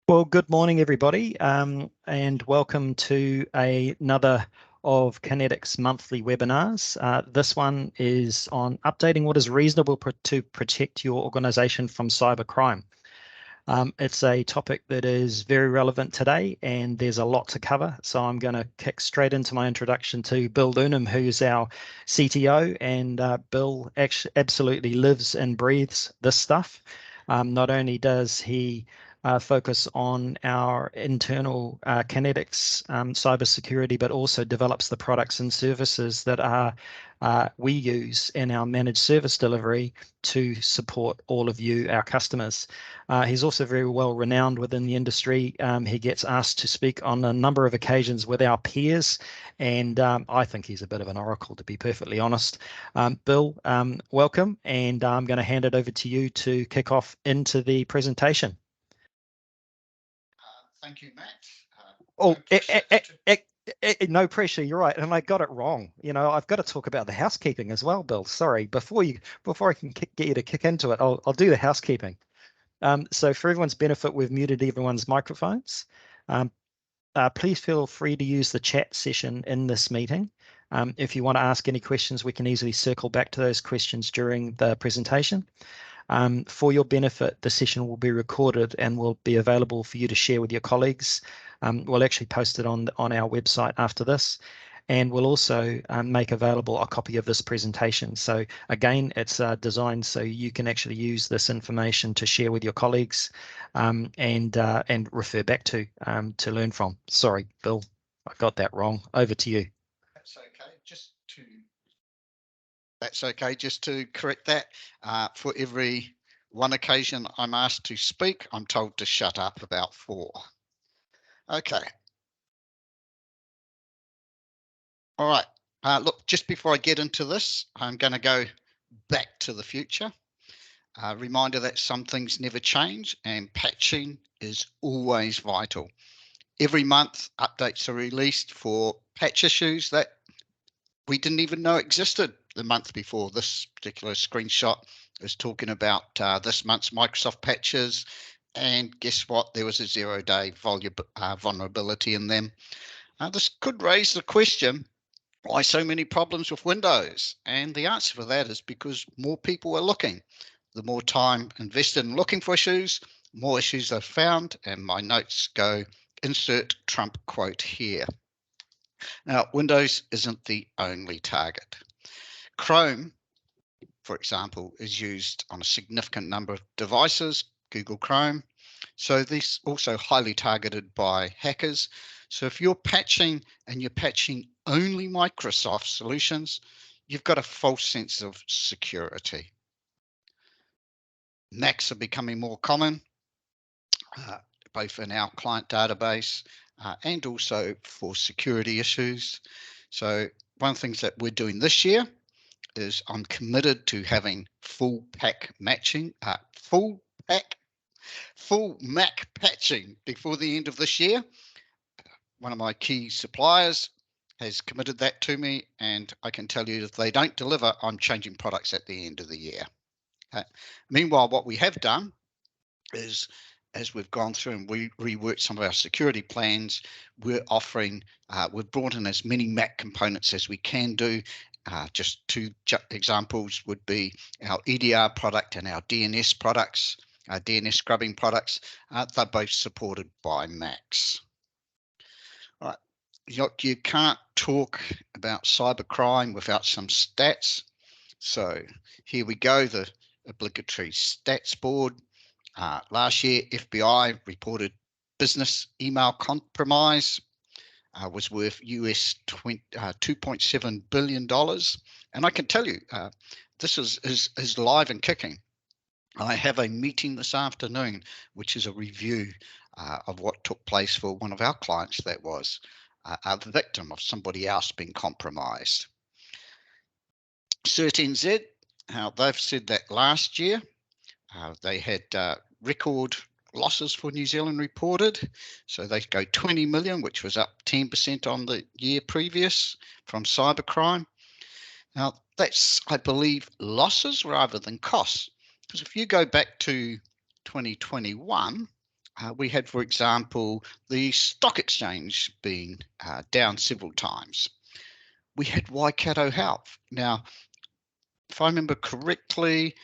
Well, good morning, everybody, and welcome to another of Kinetics monthly webinars. This one is on updating what is reasonable to protect your organization from cybercrime. It's a topic that is very relevant today, and there's a lot to cover. So I'm going to kick straight into my introduction to Bill Dunham, who's our CTO, and Bill absolutely lives and breathes this stuff. Not only does he focus on our internal Kinetics cybersecurity, but also develops the products and services that we use in our managed service delivery to support all of you, our customers. He's also very well renowned within the industry. He gets asked to speak on a number of occasions with our peers, and I think he's a bit of an oracle, to be perfectly honest. Bill, welcome, and I'm going to hand it over to you to kick off into the presentation. Thank you, Matt. No pressure. You're right, and I got it wrong. I've got to talk about the housekeeping as well, Bill. Sorry, before I can get you to kick into it, I'll do the housekeeping. So for everyone's benefit, we've muted everyone's microphones. Please feel free to use the chat session in this meeting. If you want to ask any questions, we can easily circle back to those questions during the presentation. For your benefit, the session will be recorded and will be available for you to share with your colleagues. We'll actually post it on our website after this, and we'll also make available a copy of this presentation. So again, it's designed so you can actually use this information to share with your colleagues and refer back to learn from. Sorry, Bill, I got that wrong. Over to you. That's okay. Just to correct that, for every one occasion I'm asked to speak, I'm told to shut up about 4. Okay. All right. Look, just before I get into this, I'm going to go back to the future. Reminder that some things never change, and patching is always vital. Every month, updates are released for patch issues that we didn't even know existed the month before. This particular screenshot is talking about this month's Microsoft patches, and guess what? There was a 0-day vulnerability in them. This could raise the question, why so many problems with Windows? And the answer for that is because more people are looking. The more time invested in looking for issues, more issues are found, and my notes go, insert Trump quote here. Now, Windows isn't the only target. Chrome, for example, is used on a significant number of devices, Google Chrome. So this also highly targeted by hackers. So if you're patching and you're patching only Microsoft solutions, you've got a false sense of security. Macs are becoming more common, both in our client database and also for security issues. So one of the things that we're doing this year is I'm committed to having full Mac patching before the end of this year. One of my key suppliers has committed that to me, and I can tell you if they don't deliver, I'm changing products at the end of the year. Meanwhile, what we have done is, as we've gone through and we reworked some of our security plans, we're offering, we've brought in as many Mac components as we can do. Just 2 examples would be our EDR product and our DNS products, our DNS scrubbing products. They're both supported by Macs. All right, you can't talk about cybercrime without some stats. So here we go, the obligatory stats board. Last year, FBI reported business email compromise was worth US $2.7 billion. And I can tell you, this is live and kicking. I have a meeting this afternoon, which is a review of what took place for one of our clients that was a victim of somebody else being compromised. CertainZ, they've said that last year they had record losses for New Zealand reported. So they go 20 million, which was up 10% on the year previous from cybercrime. Now, that's, I believe, losses rather than costs. Because if you go back to 2021, We had, for example, the stock exchange being down several times. We had Waikato Health. Now, if I remember correctly,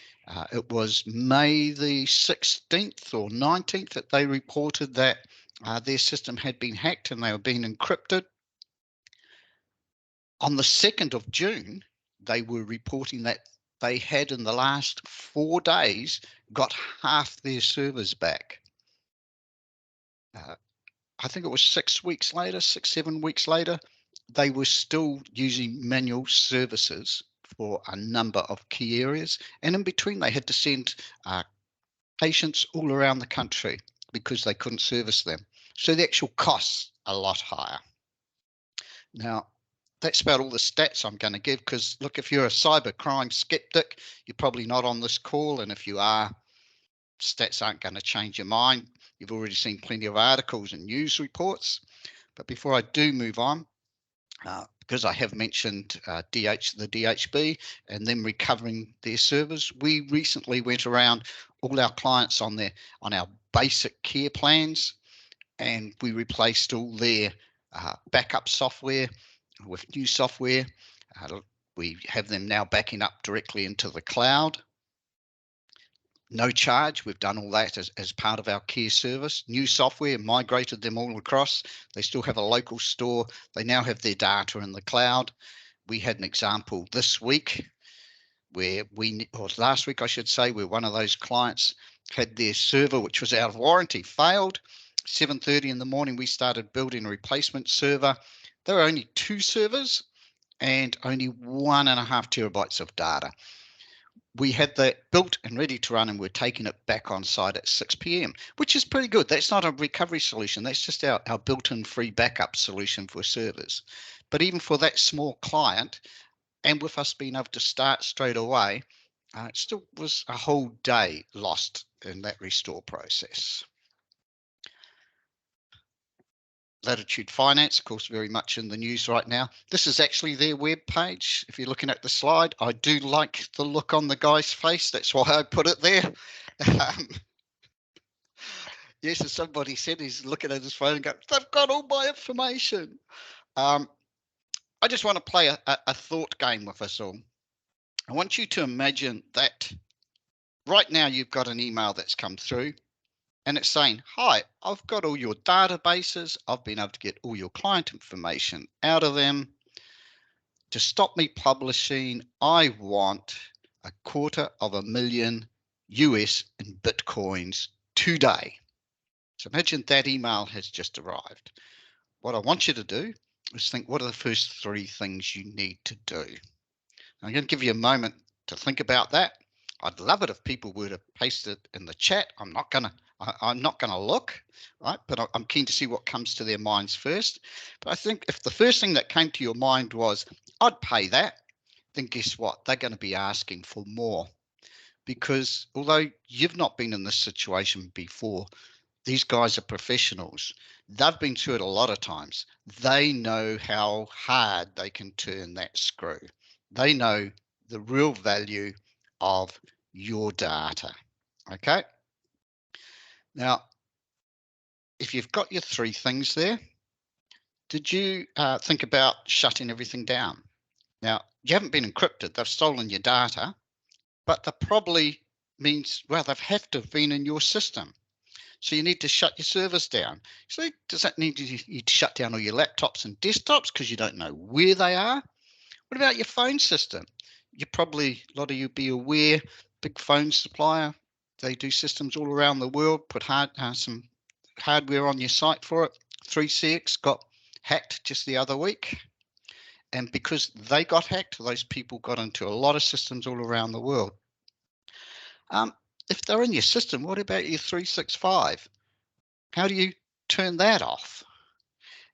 it was May the 16th or 19th that they reported that their system had been hacked and they were being encrypted. On the 2nd of June, they were reporting that they had in the last 4 days got half their servers back. I think it was 6 weeks later, 6, 7 weeks later, they were still using manual services for a number of key areas. And in between, they had to send patients all around the country because they couldn't service them. So the actual costs are a lot higher. Now, that's about all the stats I'm going to give, because look, if you're a cybercrime skeptic, you're probably not on this call. And if you are, stats aren't going to change your mind. You've already seen plenty of articles and news reports. But before I do move on, because I have mentioned the DHB and them recovering their servers, we recently went around all our clients on our basic care plans, and we replaced all their backup software with new software. We have them now backing up directly into the cloud. No charge. We've done all that as part of our care service. New software, migrated them all across. They still have a local store. They now have their data in the cloud. We had an example this week where or last week I should say, where one of those clients had their server, which was out of warranty, failed. 7:30 in the morning, we started building a replacement server. There were only 2 servers and only 1.5 terabytes of data. We had that built and ready to run, and we're taking it back on site at 6 p.m., which is pretty good. That's not a recovery solution. That's just our built-in free backup solution for servers. But even for that small client, and with us being able to start straight away, it still was a whole day lost in that restore process. Latitude Finance, of course, very much in the news right now. This is actually their web page. If you're looking at the slide, I do like the look on the guy's face. That's why I put it there. Yes, as somebody said, he's looking at his phone and going, they've got all my information. I just want to play a thought game with us all. I want you to imagine that right now you've got an email that's come through, and it's saying, hi, I've got all your databases. I've been able to get all your client information out of them. To stop me publishing, I want $250,000 US in Bitcoins today. So imagine that email has just arrived. What I want you to do is think, what are the first 3 things you need to do? I'm going to give you a moment to think about that. I'd love it if people were to paste it in the chat. I'm not going to look, right? But I'm keen to see what comes to their minds first. But I think if the first thing that came to your mind was, I'd pay that, then guess what? They're going to be asking for more. Because although you've not been in this situation before, these guys are professionals. They've been through it a lot of times. They know how hard they can turn that screw. They know the real value of your data. Okay. Now, if you've got your 3 things there, did you think about shutting everything down? Now, you haven't been encrypted. They've stolen your data, but that probably means, well, they've have to have been in your system. So you need to shut your servers down. So does that mean you to shut down all your laptops and desktops because you don't know where they are? What about your phone system? You probably, a lot of you be aware, big phone supplier, they do systems all around the world, put some hardware on your site for it. 3CX got hacked just the other week. And because they got hacked, those people got into a lot of systems all around the world. If they're in your system, what about your 365? How do you turn that off?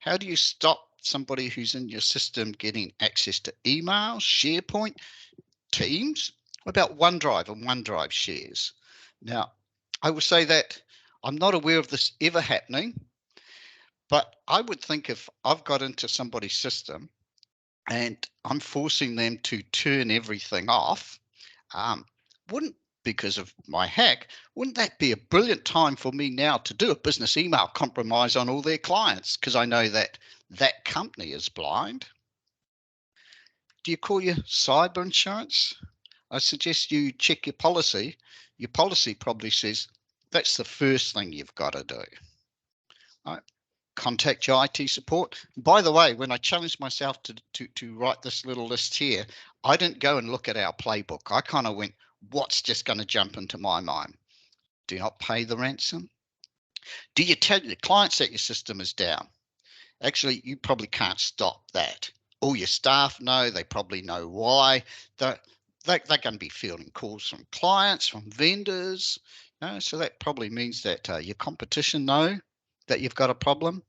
How do you stop somebody who's in your system getting access to emails, SharePoint, Teams? What about OneDrive and OneDrive shares? Now, I will say that I'm not aware of this ever happening, but I would think if I've got into somebody's system and I'm forcing them to turn everything off, wouldn't because of my hack, wouldn't that be a brilliant time for me now to do a business email compromise on all their clients? Because I know that that company is blind. Do you call your cyber insurance? I suggest you check your policy. Your policy probably says that's the first thing you've got to do. Right? Contact your IT support. By the way, when I challenged myself to write this little list here, I didn't go and look at our playbook. I kind of went, what's just going to jump into my mind? Do not pay the ransom. Do you tell your clients that your system is down? Actually, you probably can't stop that. All your staff know, they probably know why. They're going to be fielding calls from clients, from vendors. So that probably means that your competition know that you've got a problem.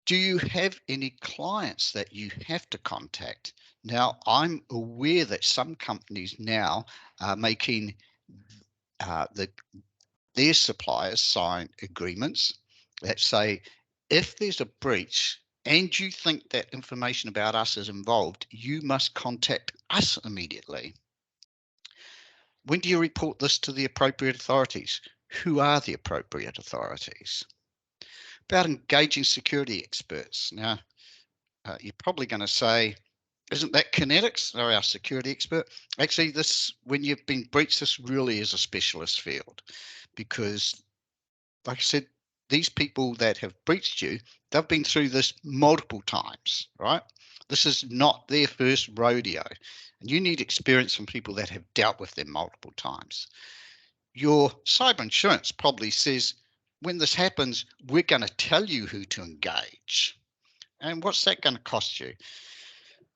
Do you have any clients that you have to contact? Now, I'm aware that some companies now are making their suppliers sign agreements that say, if there's a breach and you think that information about us is involved, you must contact us immediately. When do you report this to the appropriate authorities? Who are the appropriate authorities? About engaging security experts. Now, you're probably going to say, isn't that Kinetics? They're our security expert. Actually, when you've been breached, this really is a specialist field because, like I said, these people that have breached you, they've been through this multiple times, right? This is not their first rodeo. And you need experience from people that have dealt with them multiple times. Your cyber insurance probably says, when this happens, we're going to tell you who to engage. And what's that going to cost you?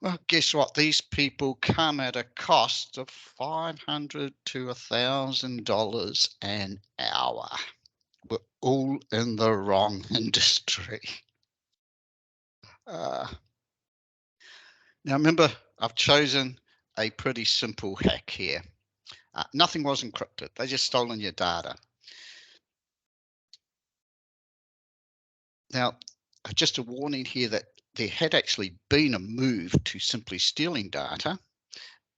Well, guess what? These people come at a cost of $500 to $1,000 an hour. We're all in the wrong industry. Now, remember, I've chosen a pretty simple hack here. Nothing was encrypted. They just stolen your data. Now, just a warning here that there had actually been a move to simply stealing data,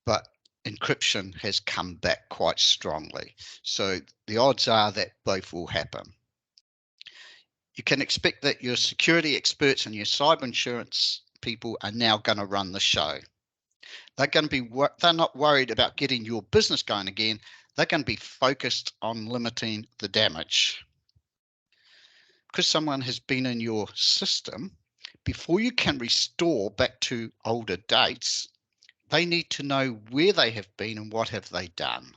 but encryption has come back quite strongly. So the odds are that both will happen. You can expect that your security experts and your cyber insurance people are now going to run the show. They're not worried about getting your business going again. They're going to be focused on limiting the damage. Because someone has been in your system, before you can restore back to older dates, they need to know where they have been and what have they done.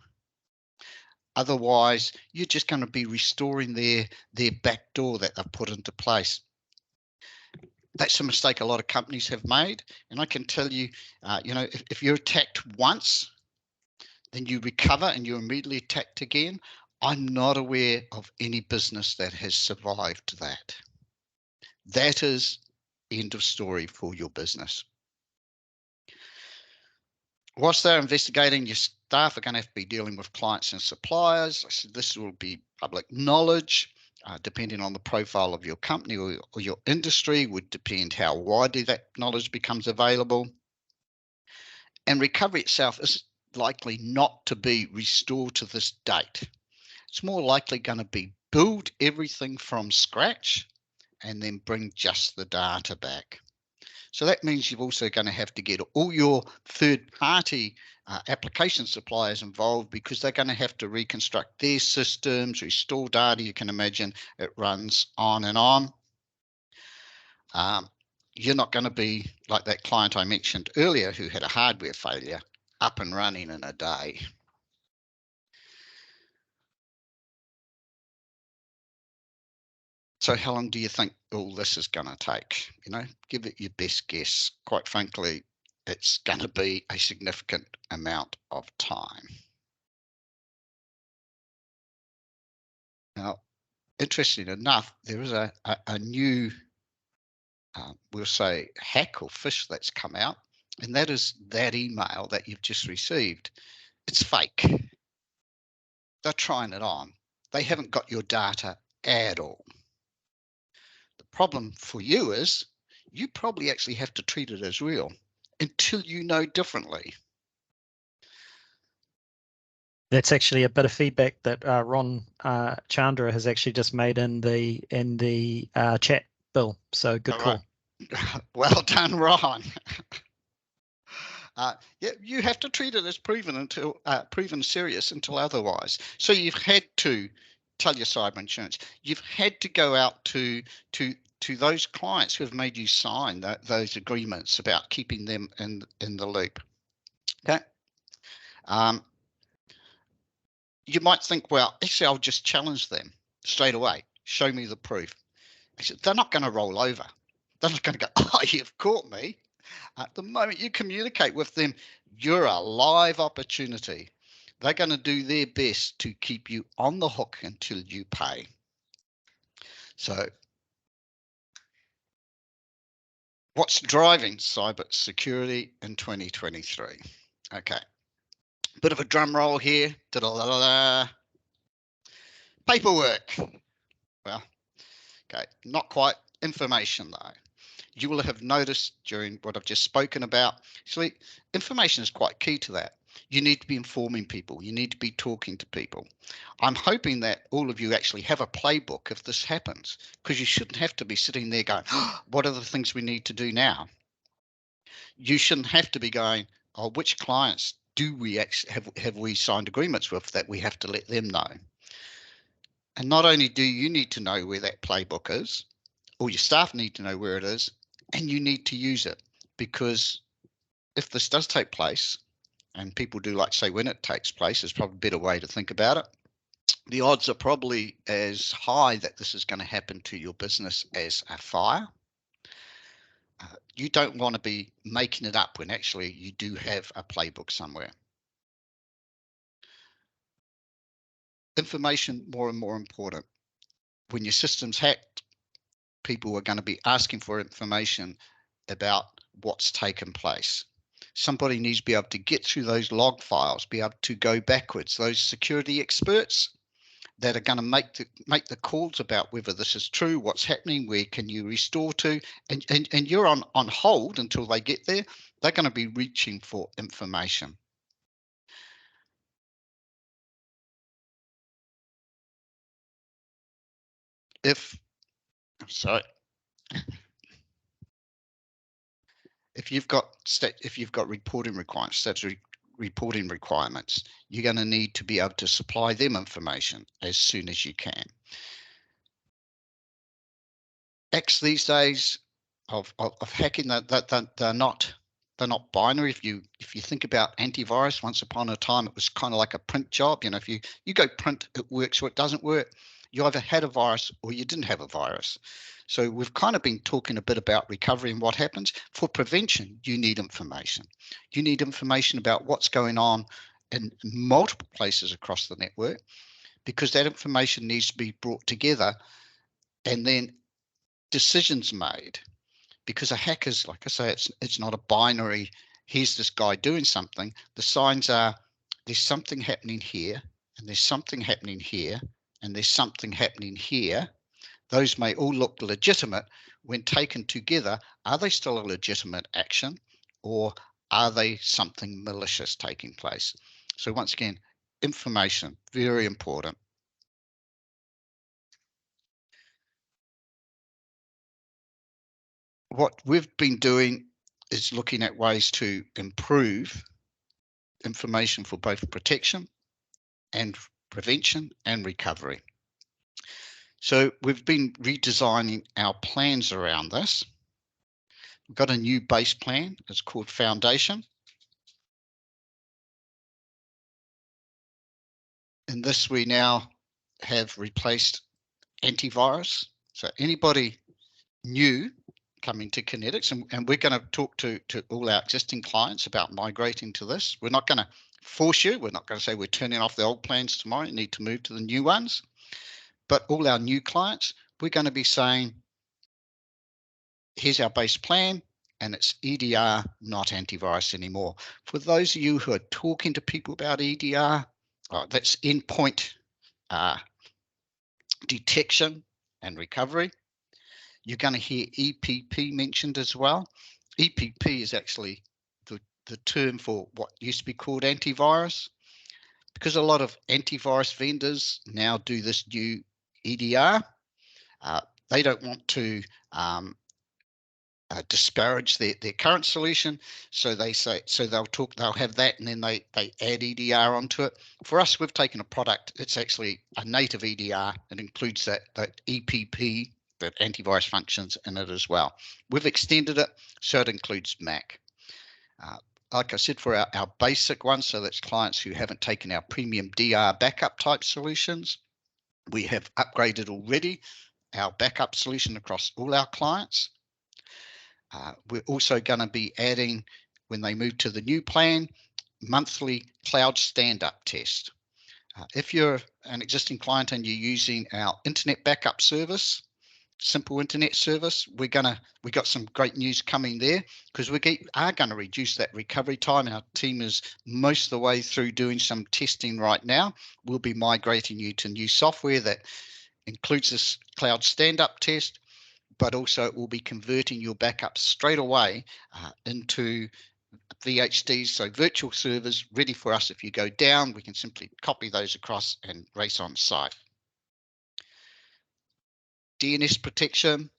Otherwise, you're just going to be restoring their back door that they've put into place. That's a mistake a lot of companies have made. And I can tell you, if you're attacked once, then you recover and you're immediately attacked again. I'm not aware of any business that has survived that. That is end of story for your business. Whilst they're investigating, your staff are going to have to be dealing with clients and suppliers. So this will be public knowledge. Depending on the profile of your company or your industry, would depend how widely that knowledge becomes available. And recovery itself is likely not to be restored to this date. It's more likely going to be build everything from scratch and then bring just the data back. So that means you're also going to have to get all your third-party application suppliers involved because they're going to have to reconstruct their systems, restore data. You can imagine it runs on and on. You're not going to be like that client I mentioned earlier who had a hardware failure up and running in a day. So how long do you think all this is going to take? Give it your best guess. Quite frankly, it's going to be a significant amount of time. Now, interesting enough, there is a new, we'll say, hack or phish that's come out, and that is that email that you've just received. It's fake. They're trying it on. They haven't got your data at all. The problem for you is you probably actually have to treat it as real until you know differently. That's actually a bit of feedback that Ron Chandra has actually just made in the chat, Bill. So good All right. call. Well done, Ron. Yeah, you have to treat it as proven serious until otherwise. So you've had to tell your cyber insurance. You've had to go out to those clients who have made you sign those agreements about keeping them in the loop. Okay. Um, you might think, well, actually, I'll just challenge them straight away. Show me the proof. I said, they're not going to roll over. They're not going to go, oh, you've caught me. At the moment you communicate with them, you're a live opportunity. They're going to do their best to keep you on the hook until you pay. So what's driving cyber security in 2023? Okay, bit of a drum roll here. Da-da-da-da-da. Paperwork. Well, okay, not quite. Information though. You will have noticed during what I've just spoken about, actually, information is quite key to that. You need to be informing people. You need to be talking to people. I'm hoping that all of you actually have a playbook if this happens, because you shouldn't have to be sitting there going, oh, what are the things we need to do now? You shouldn't have to be going, oh, which clients do we actually have we signed agreements with that we have to let them know? And not only do you need to know where that playbook is, all your staff need to know where it is, and you need to use it, because if this does take place, and people do like to say when it takes place, is probably a better way to think about it. The odds are probably as high that this is going to happen to your business as a fire. You don't want to be making it up when actually you do have a playbook somewhere. Information more and more important. When your system's hacked, people are going to be asking for information about what's taken place. Somebody needs to be able to get through those log files, be able to go backwards. Those security experts that are going to make the calls about whether this is true, what's happening, where can you restore to, and you're on hold until they get there. They're going to be reaching for information. If sorry, if you've got reporting requirements, statutory reporting requirements, you're going to need to be able to supply them information as soon as you can. Acts these days of hacking, that they're not binary. If you think about antivirus, once upon a time it was kind of like a print job. You know, if you go print, it works or it doesn't work. You either had a virus or you didn't have a virus. So we've kind of been talking a bit about recovery and what happens. For prevention, you need information. You need information about what's going on in multiple places across the network, because that information needs to be brought together and then decisions made. Because a hacker's, like I say, it's not a binary, here's this guy doing something. The signs are, there's something happening here, and there's something happening here, and there's something happening here. Those may all look legitimate. When taken together, are they still a legitimate action, or are they something malicious taking place? So once again, information, very important. What we've been doing is looking at ways to improve information for both protection and prevention and recovery. So we've been redesigning our plans around this. We've got a new base plan. It's called Foundation. In this, we now have replaced antivirus. So anybody new coming to Kinetics, and we're going to talk to all our existing clients about migrating to this. We're not going to force you. We're not going to say we're turning off the old plans tomorrow. You need to move to the new ones. But all our new clients, we're going to be saying, here's our base plan, and it's EDR, not antivirus anymore. For those of you who are talking to people about EDR, that's endpoint detection and recovery. You're going to hear EPP mentioned as well. EPP is actually the term for what used to be called antivirus. because a lot of antivirus vendors now do this new EDR, they don't want to disparage their current solution, so they'll have that, and then they add EDR onto it. For us, we've taken a product, it's actually a native EDR. It includes that EPP, that antivirus functions in it as well. We've extended it so it includes Mac. Like I said, for our basic ones, so that's clients who haven't taken our premium DR backup type solutions, we have upgraded already our backup solution across all our clients. We're also going to be adding, when they move to the new plan, monthly cloud stand-up test. If you're an existing client and you're using our internet backup service, simple internet service, we got some great news coming there, because we are going to reduce that recovery time. Our team is most of the way through doing some testing right now. We'll be migrating you to new software that includes this cloud stand-up test, but also it will be converting your backups straight away into VHDs, so virtual servers, ready for us. If you go down, we can simply copy those across and race on site. DNS protection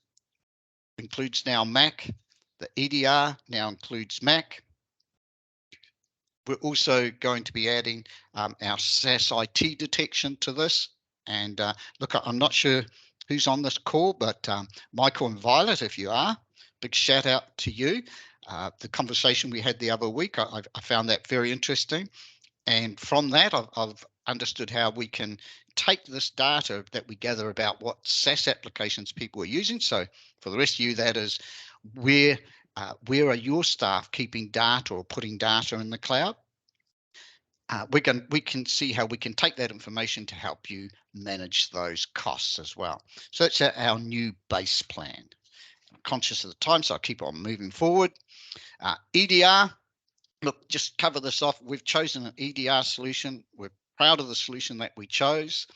includes now Mac. The EDR now includes Mac. We're also going to be adding our SaaS IT detection to this. And look, I'm not sure who's on this call, but Michael and Violet, if you are, big shout out to you. The conversation we had the other week, I found that very interesting. And from that, I've understood how we can take this data that we gather about what SaaS applications people are using. So for the rest of you, that is where are your staff keeping data or putting data in the cloud? We can see how we can take that information to help you manage those costs as well. So that's our new base plan. I'm conscious of the time, so I'll keep on moving forward. EDR, look, just cover this off. We've chosen an EDR solution. We're proud of the solution that we chose.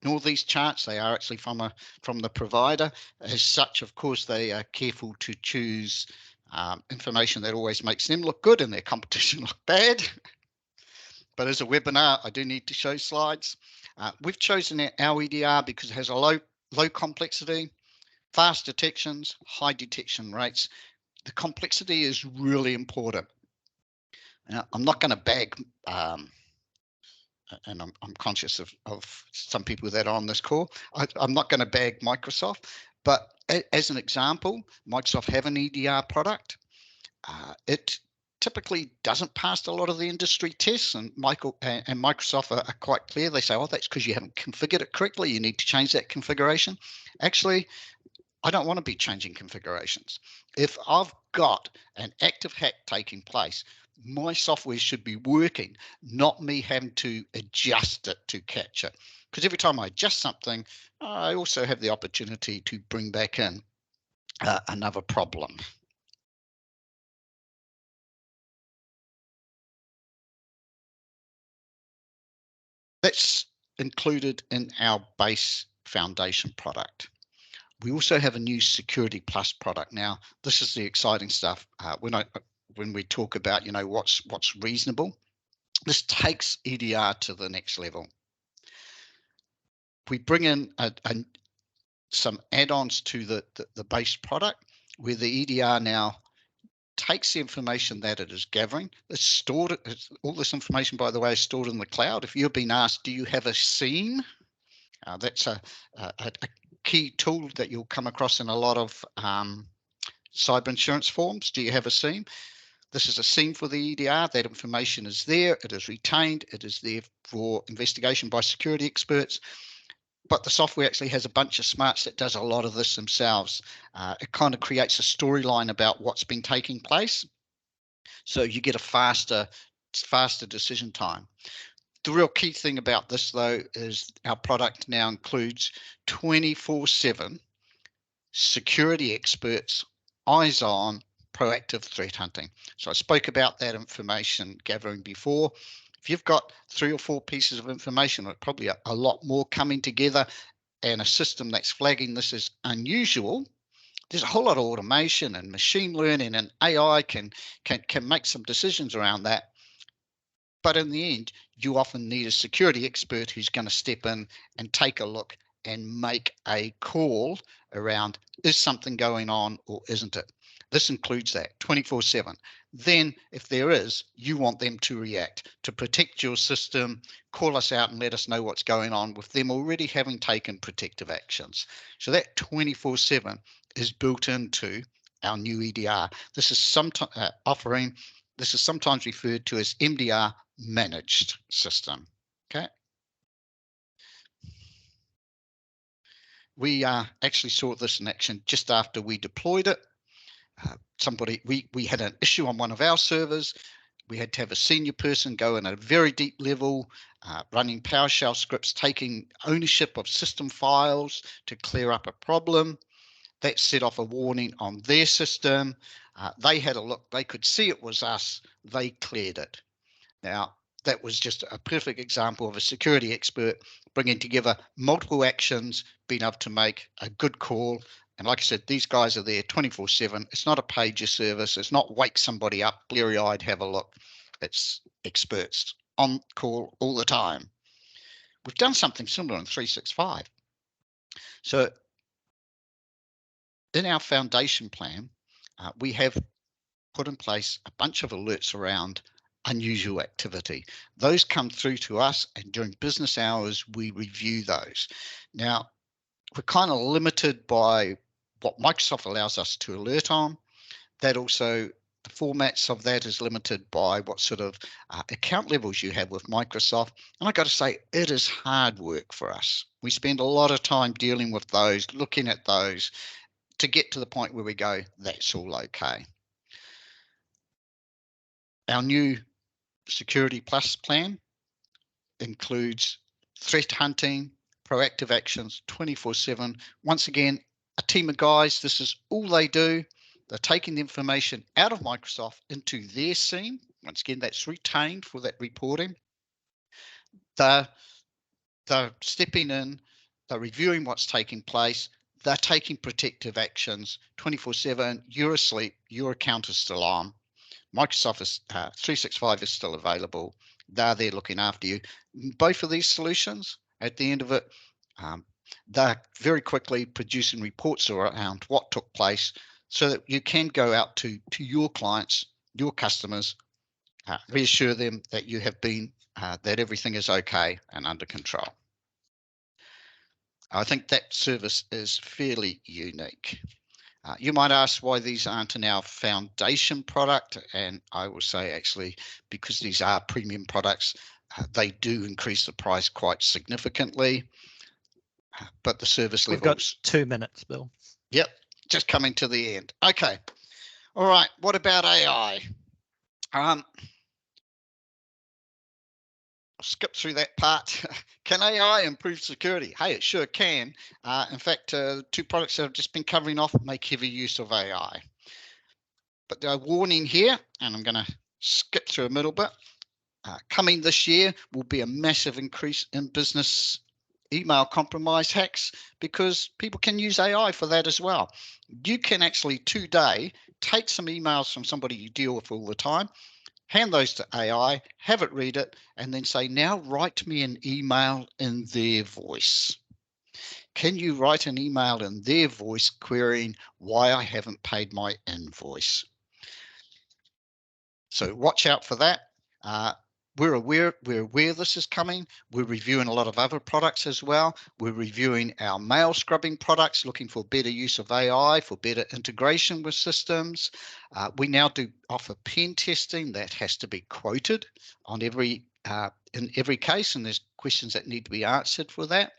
In all these charts, they are actually from the provider. As such, of course, they are careful to choose information that always makes them look good and their competition look bad. But as a webinar, I do need to show slides. We've chosen our EDR because it has a low complexity, fast detections, high detection rates. The complexity is really important. Now, I'm not going to bag, and I'm conscious of some people that are on this call. I'm not going to bag Microsoft, but as an example, Microsoft have an EDR product. It typically doesn't pass a lot of the industry tests, and Microsoft are quite clear. They say, oh, that's because you haven't configured it correctly. You need to change that configuration. Actually, I don't want to be changing configurations. If I've got an active hack taking place, my software should be working, not me having to adjust it to catch it. Because every time I adjust something, I also have the opportunity to bring back in another problem. That's included in our base foundation product. We also have a new Security Plus product. Now, this is the exciting stuff. When we talk about, what's reasonable, this takes EDR to the next level. We bring in some add-ons to the base product, where the EDR now takes the information that it is gathering. It's stored. All this information, by the way, is stored in the cloud. If you've been asked, do you have a SIEM? That's a key tool that you'll come across in a lot of cyber insurance forms. Do you have a SIEM? This is a SIEM for the EDR. That information is there. It is retained. It is there for investigation by security experts. But the software actually has a bunch of smarts that does a lot of this themselves. It kind of creates a storyline about what's been taking place. So you get a faster decision time. The real key thing about this, though, is our product now includes 24/7 security experts, eyes on, proactive threat hunting. So I spoke about that information gathering before. If you've got 3 or 4 pieces of information, or probably a lot more coming together, and a system that's flagging this as unusual, there's a whole lot of automation and machine learning and AI can make some decisions around that. But in the end, you often need a security expert who's going to step in and take a look and make a call around, is something going on or isn't it? This includes that 24/7. Then if there is, you want them to react to protect your system, call us out and let us know what's going on with them already having taken protective actions. So that 24/7 is built into our new EDR. This is this is sometimes referred to as MDR managed system. Okay. We actually saw this in action just after we deployed it. We had an issue on one of our servers. We had to have a senior person go in at a very deep level, running PowerShell scripts, taking ownership of system files to clear up a problem. That set off a warning on their system. They had a look. They could see it was us. They cleared it. Now, that was just a perfect example of a security expert bringing together multiple actions, being able to make a good call. And like I said, these guys are there 24/7. It's not a pager service. It's not wake somebody up, bleary-eyed, have a look. It's experts on call all the time. We've done something similar in 365. So in our foundation plan, we have put in place a bunch of alerts around unusual activity. Those come through to us, and during business hours, we review those. Now, we're kind of limited by what Microsoft allows us to alert on. That also, the formats of that is limited by what sort of account levels you have with Microsoft. And I got to say, it is hard work for us. We spend a lot of time dealing with those, looking at those to get to the point where we go, that's all okay. Our new Security Plus plan includes threat hunting, proactive actions 24/7. Once again, a team of guys, this is all they do. They're taking the information out of Microsoft into their SIEM. Once again, that's retained for that reporting. They're, they're stepping in, they're reviewing what's taking place, they're taking protective actions 24/7. You're asleep, your account is still on. Microsoft 365 is still available. They're there looking after you. Both of these solutions, at the end of it, they're very quickly producing reports around what took place so that you can go out to your clients, your customers, reassure them that you have been, that everything is okay and under control. I think that service is fairly unique. You might ask why these aren't in our foundation product, and I will say actually because these are premium products, they do increase the price quite significantly, but the service We've got levels. 2 minutes, Bill. Yep, just coming to the end. Okay, all right, what about AI? I'll skip through that part. Can AI improve security? Hey, it sure can. In fact, 2 products that I've just been covering off make heavy use of AI. But the warning here, and I'm going to skip through a middle bit. Coming this year will be a massive increase in business email compromise hacks because people can use AI for that as well. You can actually today take some emails from somebody you deal with all the time, hand those to AI, have it read it, and then say, now write me an email in their voice. Can you write an email in their voice querying why I haven't paid my invoice? So watch out for that. We're aware this is coming. We're reviewing a lot of other products as well. We're reviewing our mail scrubbing products, looking for better use of AI, for better integration with systems. We now do offer pen testing that has to be quoted on in every case, and there's questions that need to be answered for that.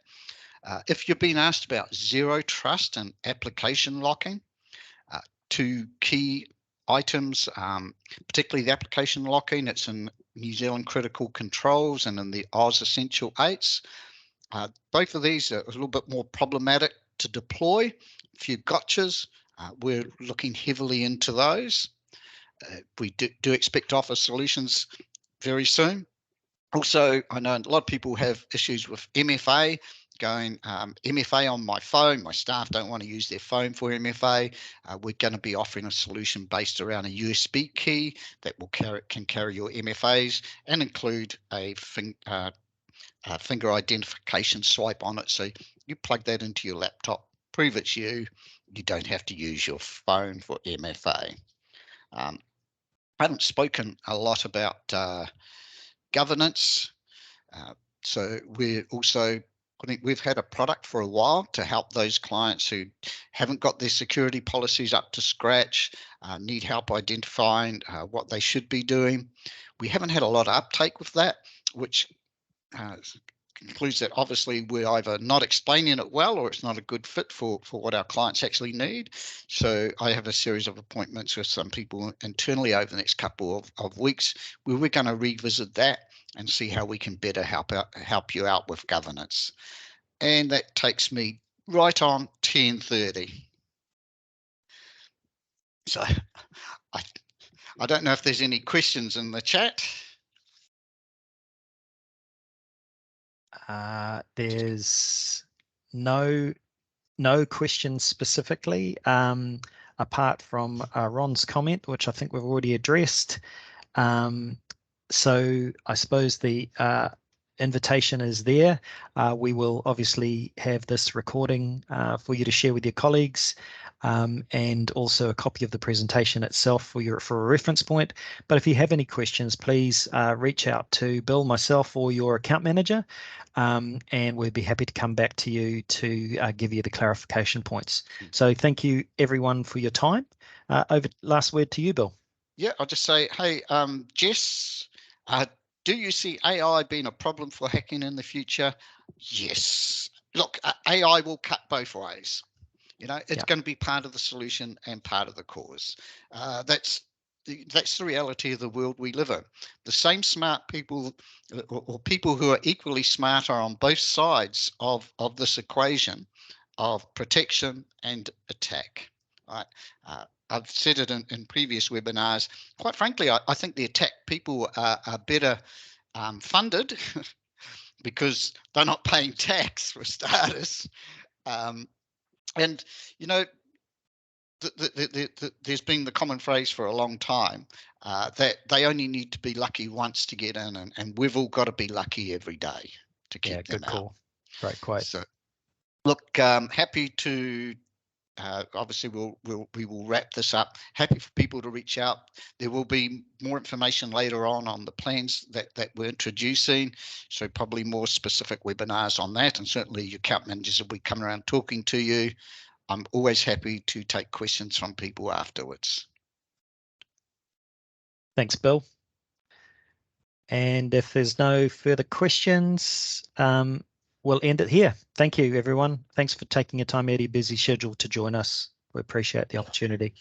If you've been asked about zero trust and application locking, 2 key items, particularly the application locking. It's in New Zealand Critical Controls and in the Oz Essential 8s. Both of these are a little bit more problematic to deploy. A few gotchas. We're looking heavily into those. We do expect to offer solutions very soon. Also, I know a lot of people have issues with MFA, going. MFA on my phone. My staff don't want to use their phone for MFA. We're going to be offering a solution based around a USB key that can carry your MFAs and include a finger identification swipe on it. So you plug that into your laptop, prove it's you. You don't have to use your phone for MFA. I haven't spoken a lot about governance. So we've had a product for a while to help those clients who haven't got their security policies up to scratch, need help identifying what they should be doing. We haven't had a lot of uptake with that, which concludes that obviously we're either not explaining it well or it's not a good fit for what our clients actually need. So I have a series of appointments with some people internally over the next couple of weeks where we're going to revisit that and see how we can better help you out with governance. And that takes me right on 10:30. So I don't know if there's any questions in the chat. There's no questions specifically, apart from Ron's comment, which I think we've already addressed. So I suppose the invitation is there. We will obviously have this recording for you to share with your colleagues, and also a copy of the presentation itself for a reference point. But if you have any questions, please reach out to Bill, myself, or your account manager, and we'd be happy to come back to you to give you the clarification points. So thank you everyone for your time. Last word to you, Bill. Yeah, I'll just say, hey, Jess, do you see AI being a problem for hacking in the future? Yes. Look, AI will cut both ways. It's going to be part of the solution and part of the cause. That's the reality of the world we live in. The same smart people or people who are equally smart are on both sides of this equation of protection and attack. Right? I've said it in previous webinars. Quite frankly, I think the attack people are better funded because they're not paying tax for starters. And, there's been the common phrase for a long time that they only need to be lucky once to get in, and we've all got to be lucky every day to keep them good out. call. Great quote. So, look, happy to. Obviously, we will wrap this up. Happy for people to reach out. There will be more information later on the plans that we're introducing. So probably more specific webinars on that, and certainly your account managers will be coming around talking to you. I'm always happy to take questions from people afterwards. Thanks, Bill. And if there's no further questions, we'll end it here. Thank you, everyone. Thanks for taking your time out of your busy schedule to join us. We appreciate the opportunity.